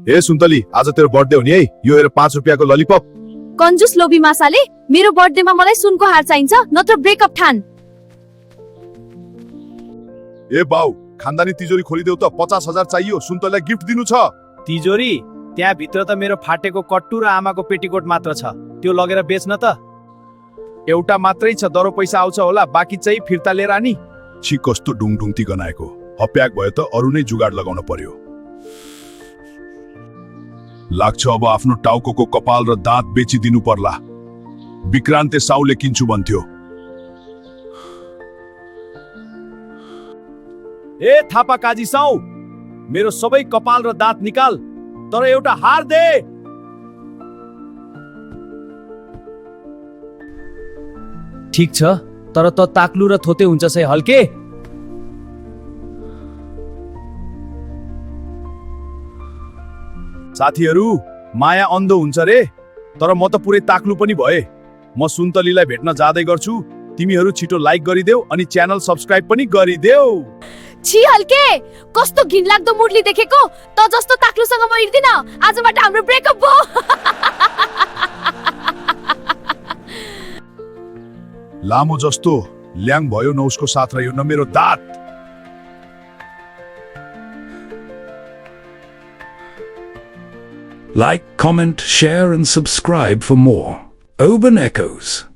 ए सुन्तली, आज तेरो बर्थडे हो नि है, यो हेर 5 रुपियाँको ललिपप। कन्जुस लोभी मासाले, मेरो बर्थडेमा मलाई सुनको हार चाहिन्छ, नत्र ब्रेकअप ठान। ए बाउ, खानदानी तिजोरी खोलिदेऊ त, 50,000 चाहियो, सुन्तलीलाई गिफ्ट दिनु छ। तिजोरी? त्यहाँ भित्र त मेरो फाटेको कट्टु र आमाको पेटीकोट मात्र छ, त्यो लगेर बेच्न त। एउटा मात्रै छ, दरो पैसा आउँछ होला, बाँकी चाहिँ फिर्ता लिएर आनी। छि कस्तो डुङडुङती गनाएको, हप्याक भयो त अरु नै जुगाड लगाउन पर्यो। लाग्छ अब आफ्नो टाउको कपाल र दाँत बेचिदिनु पर्ला। विक्रान्ते साउले किन्छु भन्थ्यो। ए थापा काजी साउ, मेरो सबै कपाल र दाँत निकाल, तर एउटा हार दे। ठीक छ, तर त ताक्लु र थोते हुन्छ सै हल्के। साथीहरू, माया अन्धो हुन्छ रे, तर म त पुरै ताक्लु पनि भए। म सुन्तलीलाई भेट्न जाँदै गर्छु, तिमीहरू छिटो लाइक गरिदेऊ अनि च्यानल सब्स्क्राइब पनि गरिदेऊ। छी हल्के, कस्तो घिनलाग्दो मुरली देखेको, त जस्तो ताक्लुसँग म हिँड्दिन, आजबाट हाम्रो ब्रेकअप भयो। लामो जस्तो ल्याङ भयो न उसको साथ रह्यो न मेरो दाँत। Like, comment, share and subscribe for more Urban Echoes.